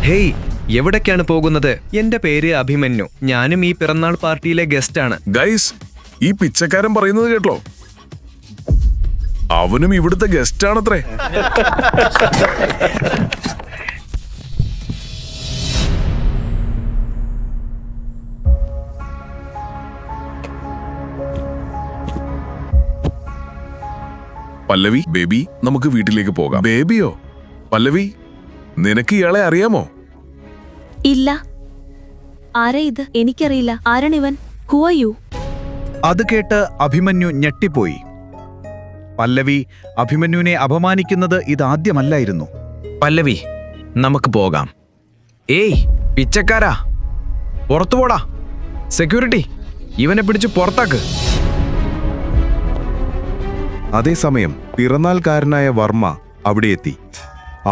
Hey, എവിടേക്കാണ് പോകുന്നത്? എന്റെ പേര് അഭിമന്യു. ഞാനും ഈ പിറന്നാൾ പാർട്ടിയിലെ ഗസ്റ്റാണ്. ഗൈസ്, ഈ പിച്ചക്കാരൻ പറയുന്നത് കേട്ടോ? അവനും ഇവിടുത്തെ ഗസ്റ്റ് ആണത്രേ. പല്ലവി, ബേബി, നമുക്ക് വീട്ടിലേക്ക് പോകാം. ബേബിയോ? പല്ലവി, നിനക്ക് ഇയാളെ അറിയാമോ? ഇല്ല. ആരാ ഇത്? എനിക്കറിയില്ല. ആരാണിവൻ? Who are you? അത് കേട്ട് അഭിമന്യു ഞെട്ടിപ്പോയി. പല്ലവി അഭിമന്യുവിനെ അപമാനിക്കുന്നത് ഇതാദ്യമല്ലായിരുന്നു. പല്ലവി, നമുക്ക് പോകാം. ഏയ് പിച്ചക്കാരാ, പുറത്തു പോടാ. സെക്യൂരിറ്റി, ഇവനെ പിടിച്ച് പുറത്താക്ക്. അതേസമയം പിറന്നാൾക്കാരനായ വർമ്മ അവിടെ എത്തി.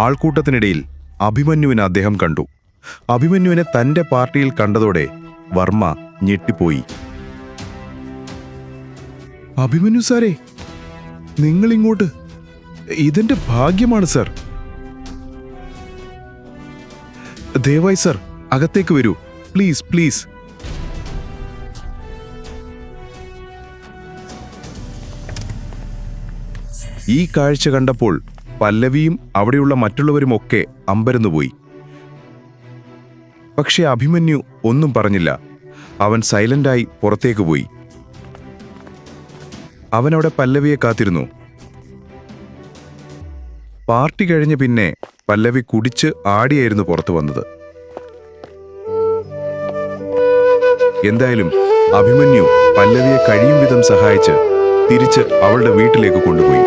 ആൾക്കൂട്ടത്തിനിടയിൽ അഭിമന്യുവിനെ അദ്ദേഹം കണ്ടു. അഭിമന്യുവിനെ തന്റെ പാർട്ടിയിൽ കണ്ടതോടെ വർമ്മ ഞെട്ടിപ്പോയി. അഭിമന്യു സാറേ, നിങ്ങളിങ്ങോട്ട്? ഇതെന്റെ ഭാഗ്യമാണ് സർ. ദയവായി സർ, അകത്തേക്ക് വരൂ. Please please. ഈ കാഴ്ച കണ്ടപ്പോൾ പല്ലവിയും അവിടെയുള്ള മറ്റുള്ളവരുമൊക്കെ അമ്പരന്നുപോയി. പക്ഷെ അഭിമന്യു ഒന്നും പറഞ്ഞില്ല. അവൻ സൈലന്റായി പുറത്തേക്ക് പോയി. അവനവിടെ പല്ലവിയെ കാത്തിരുന്നു. പാർട്ടി കഴിഞ്ഞ് പിന്നെ പല്ലവി കുടിച്ച് ആടിയായിരുന്നു പുറത്തു വന്നത്. എന്തായാലും അഭിമന്യു പല്ലവിയെ കഴിയും വിധം സഹായിച്ച് തിരിച്ച് അവളുടെ വീട്ടിലേക്ക് കൊണ്ടുപോയി.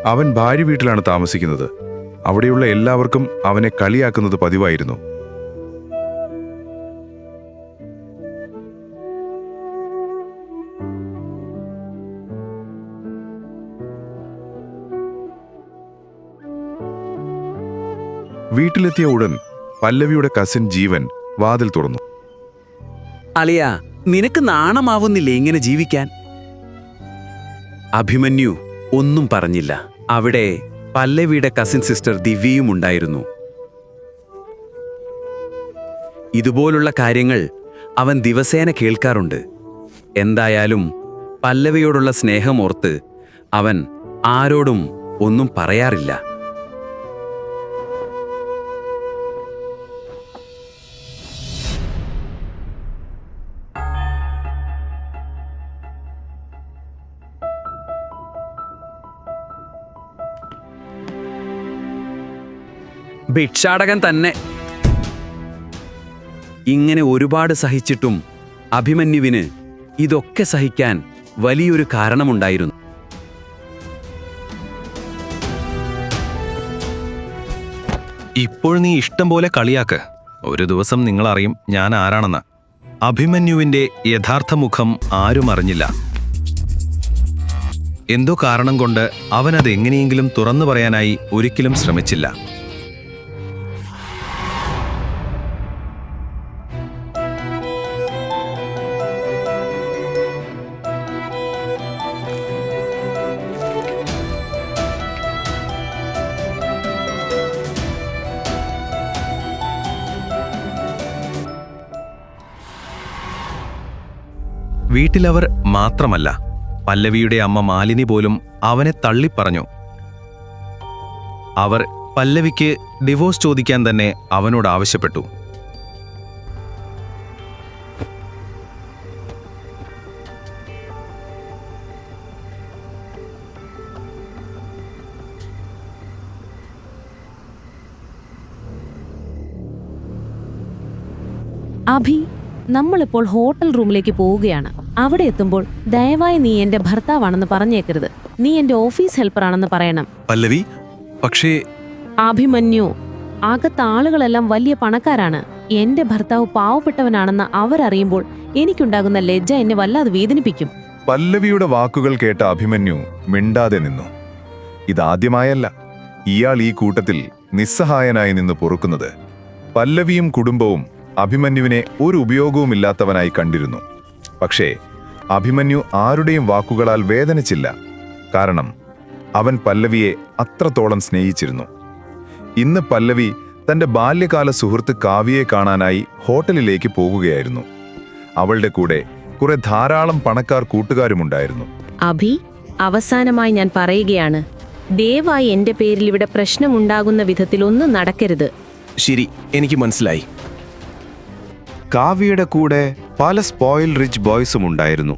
അവൻ ഭാര്യ വീട്ടിലാണ് താമസിക്കുന്നത്. അവിടെയുള്ള എല്ലാവർക്കും അവനെ കളിയാക്കുന്നത് പതിവായിരുന്നു. വീട്ടിലെത്തിയ ഉടൻ പല്ലവിയുടെ കസിൻ ജീവൻ വാതിൽ തുറന്നു. അളിയ, നിനക്ക് നാണമാവുന്നില്ലേ ഇങ്ങനെ ജീവിക്കാൻ? അഭിമന്യു ഒന്നും പറഞ്ഞില്ല. അവിടെ പല്ലവിയുടെ കസിൻ സിസ്റ്റർ ദിവ്യയും ഉണ്ടായിരുന്നു. ഇതുപോലുള്ള കാര്യങ്ങൾ അവൻ ദിവസേന കേൾക്കാറുണ്ട്. എന്തായാലും പല്ലവിയോടുള്ള സ്നേഹമോർത്ത് അവൻ ആരോടും ഒന്നും പറയാറില്ല. ഭിക്ഷാടകൻ തന്നെ. ഇങ്ങനെ ഒരുപാട് സഹിച്ചിട്ടും അഭിമന്യുവിന് ഇതൊക്കെ സഹിക്കാൻ വലിയൊരു കാരണമുണ്ടായിരുന്നു. ഇപ്പോൾ നീ ഇഷ്ടം പോലെ കളിയാക്ക്. ഒരു ദിവസം നിങ്ങളറിയും ഞാൻ ആരാണെന്ന്. അഭിമന്യുവിന്റെ യഥാർത്ഥ മുഖം ആരും അറിഞ്ഞില്ല. എന്തോ കാരണം കൊണ്ട് അവനത് എങ്ങനെയെങ്കിലും തുറന്നു പറയാനായി ഒരിക്കലും ശ്രമിച്ചില്ല. വീട്ടിലവർ മാത്രമല്ല, പല്ലവിയുടെ അമ്മ മാലിനി പോലും അവനെ തള്ളിപ്പറഞ്ഞു. അവർ പല്ലവിക്ക് ഡിവോഴ്സ് ചോദിക്കാൻ തന്നെ അവനോട് ആവശ്യപ്പെട്ടു. അഭി, നമ്മളിപ്പോൾ ഹോട്ടൽ റൂമിലേക്ക് പോവുകയാണ്. അവിടെ എത്തുമ്പോൾ ദയവായി നീ എന്റെ ഭർത്താവാണെന്ന് പറഞ്ഞേക്കരുത്. നീ എന്റെ ഓഫീസ് ഹെൽപ്പറാണെന്ന് പറയണം. പല്ലവി, പക്ഷേ അഭിമന്യു, അകത്ത് ആളുകളെല്ലാം വലിയ പണക്കാരാണ്. എന്റെ ഭർത്താവ് പാവപ്പെട്ടവനാണെന്ന് അവരറിയുമ്പോൾ എനിക്കുണ്ടാകുന്ന ലജ്ജ എന്നെ വല്ലാതെ വേദനിപ്പിക്കും. പല്ലവിയുടെ വാക്കുകൾ കേട്ട അഭിമന്യു മിണ്ടാതെ നിന്നു. ഇതാദ്യമായല്ല ഇയാൾ ഈ കൂട്ടത്തിൽ നിസ്സഹായനായി നിന്ന് പൊറുക്കുന്നത്. പല്ലവിയും കുടുംബവും അഭിമന്യുവിനെ ഒരു ഉപയോഗവുമില്ലാത്തവനായി കണ്ടിരുന്നു. പക്ഷേ അഭിമന്യു ആരുടെയും വാക്കുകളാൽ വേദനിച്ചില്ല. കാരണം അവൻ പല്ലവിയെ അത്രത്തോളം സ്നേഹിച്ചിരുന്നു. ഇന്ന് പല്ലവി തന്റെ ബാല്യകാല സുഹൃത്ത് കാവ്യയെ കാണാനായി ഹോട്ടലിലേക്ക് പോകുകയായിരുന്നു. അവളുടെ കൂടെ കുറെ ധാരാളം പണക്കാർ കൂട്ടുകാരുമുണ്ടായിരുന്നു. അഭി, അവസാനമായി ഞാൻ പറയുകയാണ്, ദയവായി എന്റെ പേരിൽ ഇവിടെ പ്രശ്നമുണ്ടാകുന്ന വിധത്തിൽ ഒന്നും നടക്കരുത്. ശരി, എനിക്ക് മനസ്സിലായി. കാവ്യയുടെ കൂടെ പല സ്പോയിൽ റിച്ച് ബോയ്സും ഉണ്ടായിരുന്നു.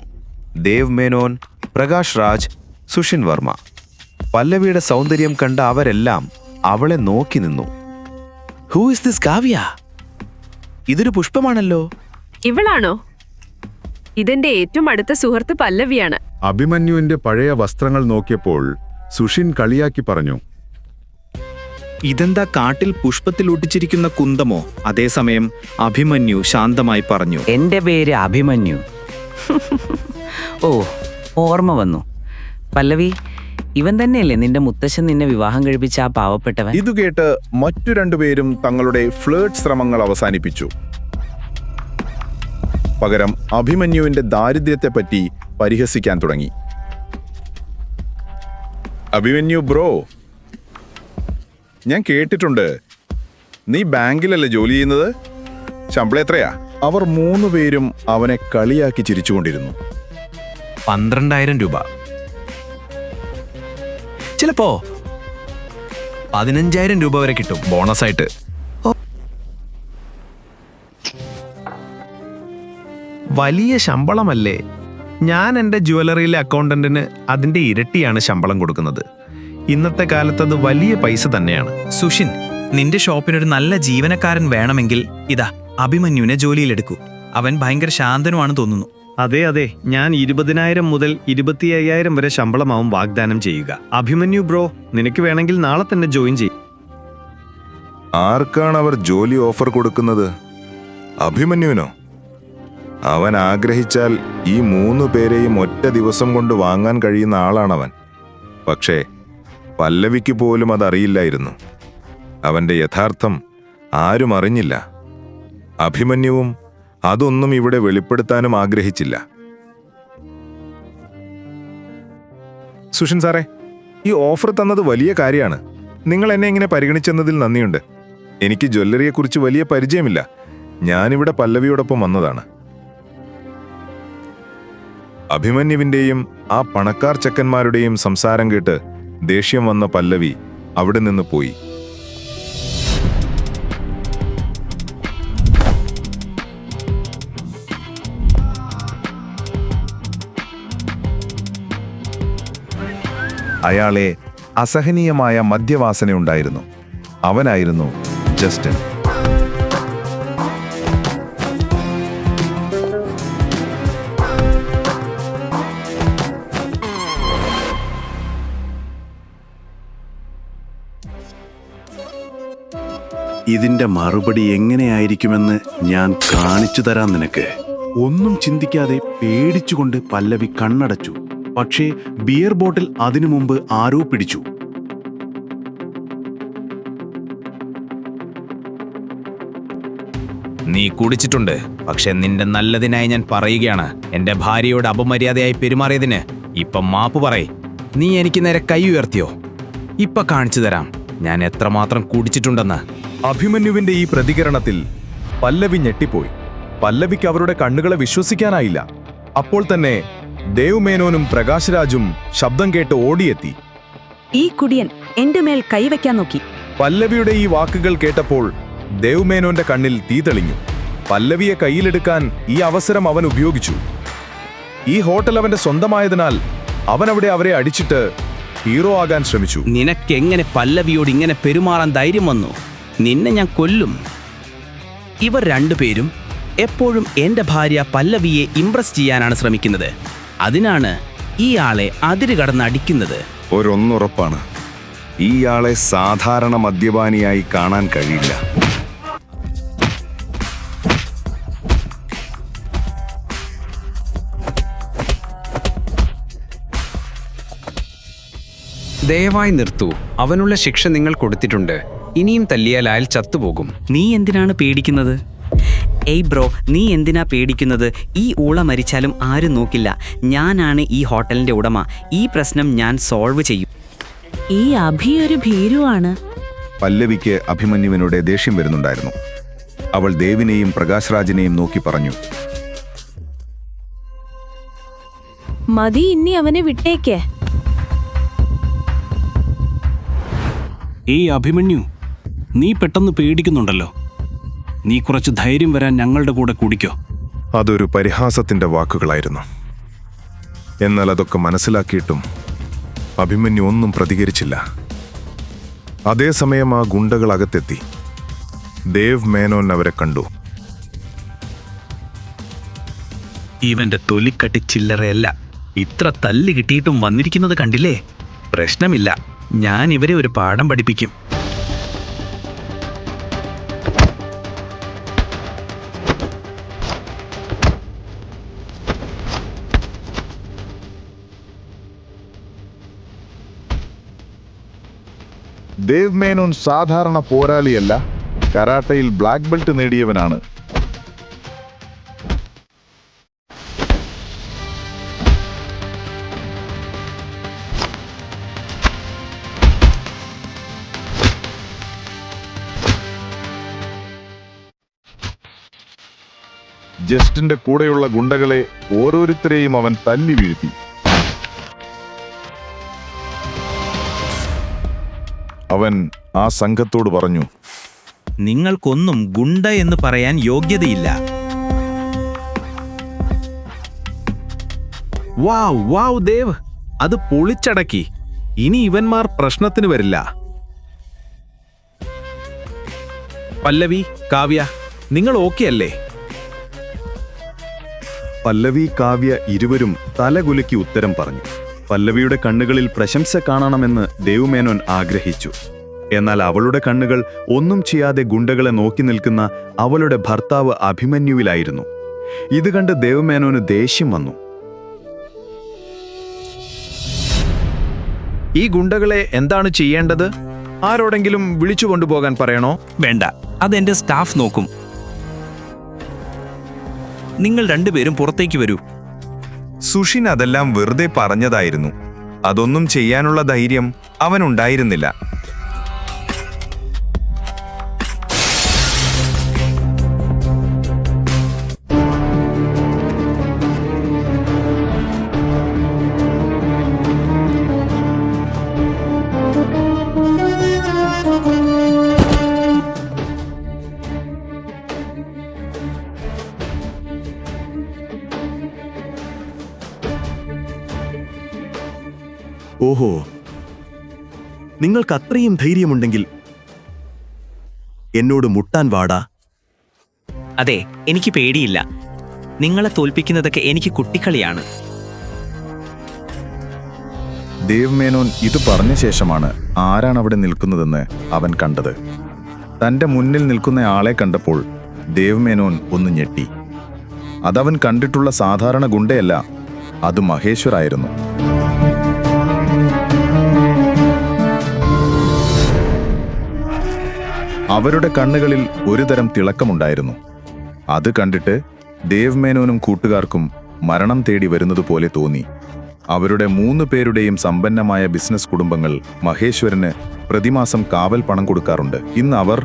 ദേവ് മേനോൻ, പ്രകാശ് രാജ്, സുഷിൻ വർമ്മ. പല്ലവിയുടെ സൗന്ദര്യം കണ്ട അവരെല്ലാം അവളെ നോക്കി നിന്നു. Who is this Kavya? ഇതൊരു പുഷ്പമാണല്ലോ. ഇവളാണോ? ഇതെന്റെ ഏറ്റവും അടുത്ത സുഹൃത്ത് പല്ലവിയാണ്. അഭിമന്യുവിന്റെ പഴയ വസ്ത്രങ്ങൾ നോക്കിയപ്പോൾ സുഷിൻ കളിയാക്കി പറഞ്ഞു, ഇതെന്താ കാട്ടിൽ പുഷ്പത്തിൽ ഒട്ടിച്ചിരിക്കുന്ന കുന്തമോ? അതേസമയം അഭിമന്യു ശാന്തമായി പറഞ്ഞു, എന്റെ പേര് അഭിമന്യു. ഓ, ഓർമ്മ വന്നു. പല്ലവി, ഇവൻ തന്നെയല്ലേ നിന്റെ മുത്തശ്ശൻ നിന്നെ വിവാഹം കഴിപ്പിച്ച ആ പാവപ്പെട്ടവൻ? ഇതുകേട്ട് മറ്റു രണ്ടുപേരും തങ്ങളുടെ ഫ്ലേർട്ട് ശ്രമങ്ങൾ അവസാനിപ്പിച്ചു. പകരം അഭിമന്യുവിന്റെ ദാരിദ്ര്യത്തെപ്പറ്റി പരിഹസിക്കാൻ തുടങ്ങി. അഭിമന്യു ബ്രോ, ഞാൻ കേട്ടിട്ടുണ്ട് നീ ബാങ്കിലല്ലേ ജോലി ചെയ്യുന്നത്? ശമ്പളം എത്രയാ? അവർ 3 പേരും അവനെ കളിയാക്കി ചിരിച്ചുകൊണ്ടിരുന്നു. 12,000 രൂപ. ചിലപ്പോ 15,000 രൂപ വരെ കിട്ടും ബോണസായിട്ട്. വലിയ ശമ്പളമല്ലേ? ഞാൻ എൻ്റെ ജ്വല്ലറിയിലെ അക്കൗണ്ടന്റിന് അതിൻ്റെ ഇരട്ടിയാണ് ശമ്പളം കൊടുക്കുന്നത്. ഇന്നത്തെ കാലത്ത് അത് വലിയ പൈസ തന്നെയാണ്. സുഷിൻ, നിന്റെ ഷോപ്പിനൊരു നല്ല ജീവനക്കാരൻ വേണമെങ്കിൽ ഇതാ അഭിമന്യുവിനെ ജോലിയിലെടുക്കൂ. അവൻ ഭയങ്കര ശാന്തനുമാണ് തോന്നുന്നു. അതെ അതെ, ഞാൻ 20,000 മുതൽ 25,000 വരെ ശമ്പളമാവും വാഗ്ദാനം ചെയ്യുക. അഭിമന്യു ബ്രോ, നിനക്ക് വേണമെങ്കിൽ നാളെ തന്നെ ജോയിൻ ചെയ്യും. ആർക്കാണ് അവർ ജോലി ഓഫർ കൊടുക്കുന്നത്? അഭിമന്യുവിനോ? അവൻ ആഗ്രഹിച്ചാൽ ഈ 3 പേരെയും ഒറ്റ ദിവസം കൊണ്ട് വാങ്ങാൻ കഴിയുന്ന ആളാണവൻ. പക്ഷേ പല്ലവിക്ക് പോലും അതറിയില്ലായിരുന്നു. അവന്റെ യഥാർത്ഥം ആരും അറിഞ്ഞില്ല. അഭിമന്യുവും അതൊന്നും ഇവിടെ വെളിപ്പെടുത്താനും ആഗ്രഹിച്ചില്ല. സുഷിൻ സാറേ, ഈ ഓഫർ തന്നത് വലിയ കാര്യമാണ്. നിങ്ങൾ എന്നെ ഇങ്ങനെ പരിഗണിച്ചെന്നതിൽ നന്ദിയുണ്ട്. എനിക്ക് ജ്വല്ലറിയെക്കുറിച്ച് വലിയ പരിചയമില്ല. ഞാനിവിടെ പല്ലവിയോടൊപ്പം വന്നതാണ്. അഭിമന്യുവിന്റെയും ആ പണക്കാർ ചെക്കന്മാരുടെയും സംസാരം കേട്ട് ദേഷ്യം വന്ന പല്ലവി അവിടെ നിന്ന് പോയി. അയാളെ അസഹനീയമായ മദ്യവാസനയുണ്ടായിരുന്നു. അവനായിരുന്നു ജസ്റ്റിൻ. ഇതിന്റെ മറുപടി എങ്ങനെയായിരിക്കുമെന്ന് ഞാൻ കാണിച്ചു തരാം നിനക്ക്. ഒന്നും ചിന്തിക്കാതെ പേടിച്ചുകൊണ്ട് പല്ലവി കണ്ണടച്ചു. പക്ഷേ ബിയർ ബോട്ടിൽ അതിനു മുമ്പ് ആരോ പിടിച്ചു. നീ കുടിച്ചിട്ടുണ്ട്. പക്ഷെ നിന്റെ നല്ലതിനായി ഞാൻ പറയുകയാണ്, എന്റെ ഭാര്യയോട് അപമര്യാദയായി പെരുമാറിയതിന് ഇപ്പം മാപ്പ് പറയ്. നീ എനിക്ക് നേരെ കൈ ഉയർത്തിയോ? ഇപ്പൊ കാണിച്ചു തരാം ഞാൻ എത്രമാത്രം കുടിച്ചിട്ടുണ്ടെന്ന്. അഭിമന്യുവിന്റെ ഈ പ്രതികരണത്തിൽ പല്ലവി ഞെട്ടിപ്പോയി. പല്ലവിക്ക് അവരുടെ കണ്ണുകളെ വിശ്വസിക്കാനായില്ല. അപ്പോൾ തന്നെ ദേവ് മേനോനും പ്രകാശ് രാജും ശബ്ദം കേട്ട് ഓടിയെത്തി. ഈ കുടിയൻ എന്റെ മേൽ കൈവയ്ക്കാൻ നോക്കി. പല്ലവിയുടെ ഈ വാക്കുകൾ കേട്ടപ്പോൾ ദേവ് മേനോന്റെ കണ്ണിൽ തീ തെളിഞ്ഞു. പല്ലവിയെ കയ്യിലെടുക്കാൻ ഈ അവസരം അവൻ ഉപയോഗിച്ചു. ഈ ഹോട്ടൽ അവന്റെ സ്വന്തമായതിനാൽ അവൻ അവിടെ അവരെ അടിച്ചിട്ട് ഹീറോ ആകാൻ ശ്രമിച്ചു. നിനക്കെങ്ങനെ പല്ലവിയോട് ഇങ്ങനെ പെരുമാറാൻ ധൈര്യം വന്നു? നിന്നെ ഞാൻ കൊല്ലും. ഇവർ 2 പേരും എപ്പോഴും എൻ്റെ ഭാര്യ പല്ലവിയെ ഇംപ്രസ് ചെയ്യാനാണ് ശ്രമിക്കുന്നത്. അതിനാണ് ഈ ആളെ അതിര് കടന്ന് അടിക്കുന്നത്. ഒരൊന്നുറപ്പാണ്, ഇയാളെ സാധാരണ മദ്യപാനിയായി കാണാൻ കഴിയില്ല. ദയവായി നിർത്തൂ. അവനുള്ള ശിക്ഷ നിങ്ങൾ കൊടുത്തിട്ടുണ്ട്. ഇനിയും തല്ലിയാൽ അയാൾ ചത്തുപോകും. നീ എന്തിനാണ് പേടിക്കുന്നത്? ഏയ് ബ്രോ, നീ എന്തിനാ പേടിക്കുന്നത്? ഈ ഊള മരിച്ചാലും ആരും നോക്കില്ല. ഞാനാണ് ഈ ഹോട്ടലിന്റെ ഉടമ. ഈ പ്രശ്നം ഞാൻ സോൾവ് ചെയ്യും. ഈ അഭി ഒരു ഭീരുവാണ്. പല്ലവിക്ക് അഭിമന്യുവിനോട് ദേഷ്യം വരുന്നുണ്ടായിരുന്നു. അവൾ ദേവിനെയും പ്രകാശ് രാജിനെയും നോക്കി പറഞ്ഞു, മതി, ഇനി അവനെ വിട്ടേക്ക്. ഏയ് അഭിമന്യു, നീ പെട്ടെന്ന് പേടിക്കുന്നുണ്ടല്ലോ. നീ കുറച്ച് ധൈര്യം വരാൻ ഞങ്ങളുടെ കൂടെ കുടിക്കോ. അതൊരു പരിഹാസത്തിന്റെ വാക്കുകളായിരുന്നു. എന്നാൽ അതൊക്കെ മനസ്സിലാക്കിയിട്ടും അഭിമന്യു ഒന്നും പ്രതികരിച്ചില്ല. അതേസമയം ആ ഗുണ്ടകൾ അകത്തെത്തി. ദേവ് മേനോൻ അവരെ കണ്ടു. ഇവന്റെ തൊലിക്കട്ടി ചില്ലറയല്ല. ഇത്ര തല്ല് കിട്ടിയിട്ടും വന്നിരിക്കുന്നത് കണ്ടില്ലേ? പ്രശ്നമില്ല, ഞാൻ ഇവരെ ഒരു പാഠം പഠിപ്പിക്കും. ദേവ് മേനോൻ സാധാരണ പോരാളിയല്ല, കരാട്ടയിൽ ബ്ലാക്ക് ബെൽറ്റ് നേടിയവനാണ്. ജസ്റ്റിന്റെ കൂടെയുള്ള ഗുണ്ടകളെ ഓരോരുത്തരെയും അവൻ തല്ലി വീഴ്ത്തി. അവൻ ആ സംഘത്തോട് പറഞ്ഞു, നിങ്ങൾക്കൊന്നും ഗുണ്ട എന്ന് പറയാൻ യോഗ്യതയില്ല. വാവ് വാവ് ദേവ്, അത് പൊളിച്ചടക്കി. ഇനി ഇവന്മാർ പ്രശ്നത്തിന് വരില്ല. പല്ലവി, കാവ്യ, നിങ്ങൾ ഓക്കെ അല്ലേ? പല്ലവി, കാവ്യ ഇരുവരും തലകുലുക്കി ഉത്തരം പറഞ്ഞു. പല്ലവിയുടെ കണ്ണുകളിൽ പ്രശംസ കാണണമെന്ന് ദേവുമേനോൻ ആഗ്രഹിച്ചു. എന്നാൽ അവളുടെ കണ്ണുകൾ ഒന്നും ചെയ്യാതെ ഗുണ്ടകളെ നോക്കി നിൽക്കുന്ന അവളുടെ ഭർത്താവ് അഭിമന്യുവിലായിരുന്നു. ഇത് കണ്ട് ദേവുമേനോന് ദേഷ്യം വന്നു. ഈ ഗുണ്ടകളെ എന്താണ് ചെയ്യേണ്ടത്? ആരോടെങ്കിലും വിളിച്ചു കൊണ്ടുപോകാൻ പറയണോ? വേണ്ട, അതെന്റെ സ്റ്റാഫ് നോക്കും. നിങ്ങൾ രണ്ടുപേരും പുറത്തേക്ക് വരൂ. സുഷിൻ അതെല്ലാം വെറുതെ പറഞ്ഞതായിരുന്നു. അതൊന്നും ചെയ്യാനുള്ള ധൈര്യം അവനുണ്ടായിരുന്നില്ല. ഓഹോ, നിങ്ങൾക്ക് അത്രയും ധൈര്യമുണ്ടെങ്കിൽ എന്നോട് മുട്ടാൻ വാടാ. അതെ, എനിക്ക് പേടിയില്ല. നിങ്ങളെ തോൽപ്പിക്കുന്നതൊക്കെ എനിക്ക് കുട്ടിക്കളിയാണ്. ദേവ് മേനോൻ ഇത് പറഞ്ഞ ശേഷമാണ് ആരാണ് അവിടെ നിൽക്കുന്നതെന്ന് അവൻ കണ്ടത്. തന്റെ മുന്നിൽ നിൽക്കുന്ന ആളെ കണ്ടപ്പോൾ ദേവ് മേനോൻ ഒന്ന് ഞെട്ടി. അതവൻ കണ്ടിട്ടുള്ള സാധാരണ ഗുണ്ടയല്ല, അത് മഹേശ്വരായിരുന്നു. അവരുടെ കണ്ണുകളിൽ ഒരുതരം തിളക്കമുണ്ടായിരുന്നു. അത് കണ്ടിട്ട് ദേവ് മേനോനും കൂട്ടുകാർക്കും മരണം തേടി വരുന്നതുപോലെ തോന്നി. അവരുടെ 3 പേരുടെയും സമ്പന്നമായ ബിസിനസ് കുടുംബങ്ങൾ മഹേശ്വരന് പ്രതിമാസം കാവൽ പണം കൊടുക്കാറുണ്ട്. ഇന്ന് അവർ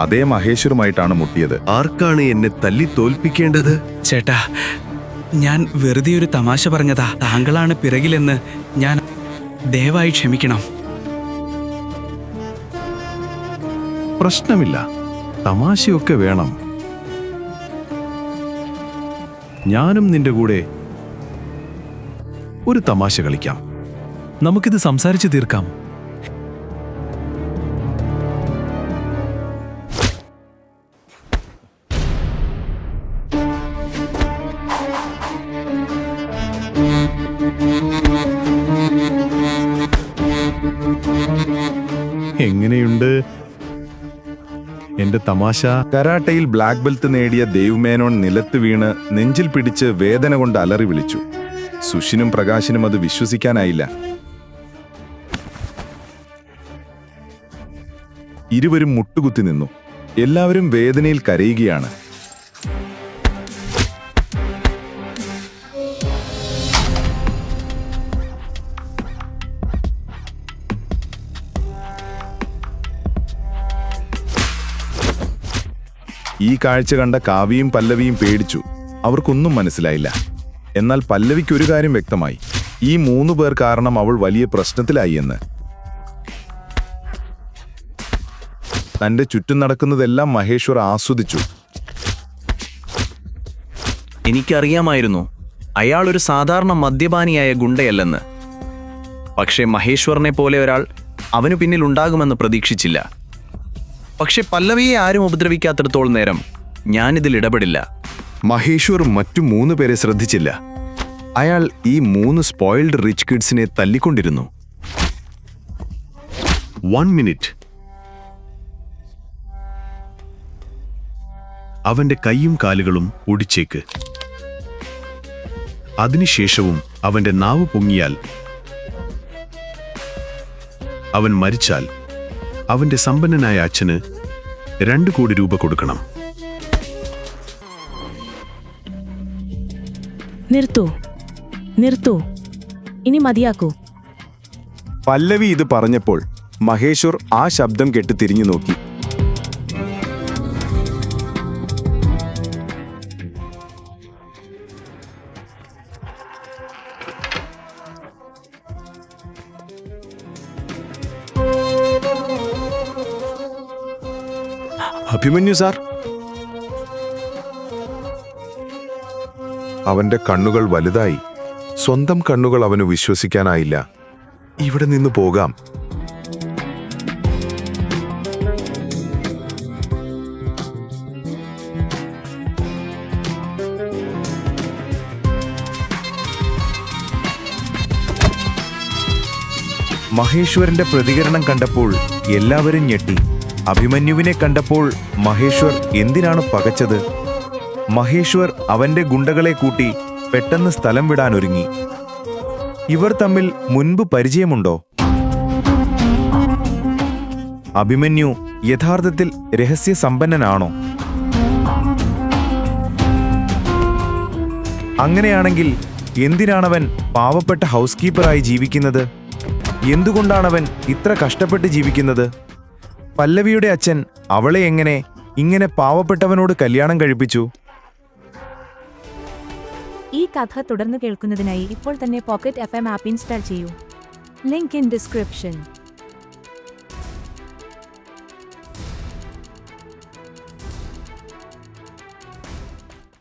അതേ മഹേശ്വരുമായിട്ടാണ് മുട്ടിയത്. ആർക്കാണ് എന്നെ തല്ലി തോൽപ്പിക്കേണ്ടത്? ചേട്ടാ, ഞാൻ വെറുതെ ഒരു തമാശ പറഞ്ഞതാ. താങ്കളാണ് പിറകിലെന്ന് ഞാൻ ദയവായി ക്ഷമിക്കണം. പ്രശ്നമില്ല, തമാശയൊക്കെ വേണം. ഞാനും നിന്റെ കൂടെ ഒരു തമാശ കളിക്കാം. നമുക്കിത് സംസാരിച്ച് തീർക്കാം. എങ്ങനെയുണ്ട് എന്റെ തമാശ? കരാട്ടയിൽ ബ്ലാക്ക് ബെൽറ്റ് നേടിയ ദേവ് മേനോൻ നിലത്ത് വീണ് നെഞ്ചിൽ പിടിച്ച് വേദന കൊണ്ട് അലറി വിളിച്ചു. സുഷിനും പ്രകാശിനും അത് വിശ്വസിക്കാനായില്ല. ഇരുവരും മുട്ടുകുത്തി നിന്നു. എല്ലാവരും വേദനയിൽ കരയുകയാണ്. ഈ കാഴ്ച കണ്ട കാവ്യയും പല്ലവിയും പേടിച്ചു. അവർക്കൊന്നും മനസ്സിലായില്ല. എന്നാൽ പല്ലവിക്ക് ഒരു കാര്യം വ്യക്തമായി. ഈ 3 പേർ കാരണം അവൾ വലിയ പ്രശ്നത്തിലായി എന്ന്. തന്റെ ചുറ്റും നടക്കുന്നതെല്ലാം മഹേശ്വർ ആസ്വദിച്ചു. എനിക്കറിയാമായിരുന്നു അയാൾ ഒരു സാധാരണ മദ്യപാനിയായ ഗുണ്ടയല്ലെന്ന്. പക്ഷേ മഹേശ്വറിനെ പോലെ ഒരാൾ അവനു പിന്നിൽ ഉണ്ടാകുമെന്ന് പ്രതീക്ഷിച്ചില്ല. പക്ഷെ പല്ലവിയെ ആരും ഉപദ്രവിക്കാത്തിടത്തോളം നേരം ഞാനിതിൽ ഇടപെടില്ല. മഹേശ്വർ മറ്റു 3 പേരെ ശ്രദ്ധിച്ചില്ല. അയാൾ ഈ 3 സ്പോയിൽഡ് റിച്ച് കിഡ്സിനെ തല്ലിക്കൊണ്ടിരുന്നു. 1 മിനിറ്റ്. അവന്റെ കൈയും കാലുകളും ഒടിച്ചേക്ക്. അതിനുശേഷവും അവന്റെ നാവ് പൊങ്ങിയാൽ, അവൻ മരിച്ചാൽ അവന്റെ സമ്പന്നനായ അച്ഛന് 2 കോടി രൂപ കൊടുക്കണം. നിർത്തൂ, ഇനി മതിയാക്കൂ. പല്ലവി ഇത് പറഞ്ഞപ്പോൾ മഹേശ്വർ ആ ശബ്ദം കേട്ട് തിരിഞ്ഞു നോക്കി. അഭിമന്യു സാർ. അവന്റെ കണ്ണുകൾ വലുതായി. സ്വന്തം കണ്ണുകൾ അവന് വിശ്വസിക്കാനായില്ല. ഇവിടെ നിന്ന് പോകാം. മഹേശ്വരന്റെ പ്രതികരണം കണ്ടപ്പോൾ എല്ലാവരും ഞെട്ടി. അഭിമന്യുവിനെ കണ്ടപ്പോൾ മഹേശ്വർ എന്തിനാണ് പകച്ചത്? മഹേശ്വർ അവന്റെ ഗുണ്ടകളെ കൂട്ടി പെട്ടെന്ന് സ്ഥലം വിടാനൊരുങ്ങി. ഇവർ തമ്മിൽ മുൻപ് പരിചയമുണ്ടോ? അഭിമന്യു യഥാർത്ഥത്തിൽ രഹസ്യസമ്പന്നനാണോ? അങ്ങനെയാണെങ്കിൽ എന്തിനാണവൻ പാവപ്പെട്ട ഹൗസ് കീപ്പറായി ജീവിക്കുന്നത്? എന്തുകൊണ്ടാണവൻ ഇത്ര കഷ്ടപ്പെട്ട് ജീവിക്കുന്നത്? പല്ലവിയുടെ അച്ഛൻ അവളെ എങ്ങനെ ഇങ്ങനെ പാവപ്പെട്ടവനോട് കല്യാണം കഴിപ്പിച്ചു? ഈ കഥ തുടർന്ന് കേൾക്കുന്നതിനായി ഇപ്പോൾ തന്നെ പോക്കറ്റ് FM ആപ്പ് ഇൻസ്റ്റാൾ ചെയ്യൂ. Link in description.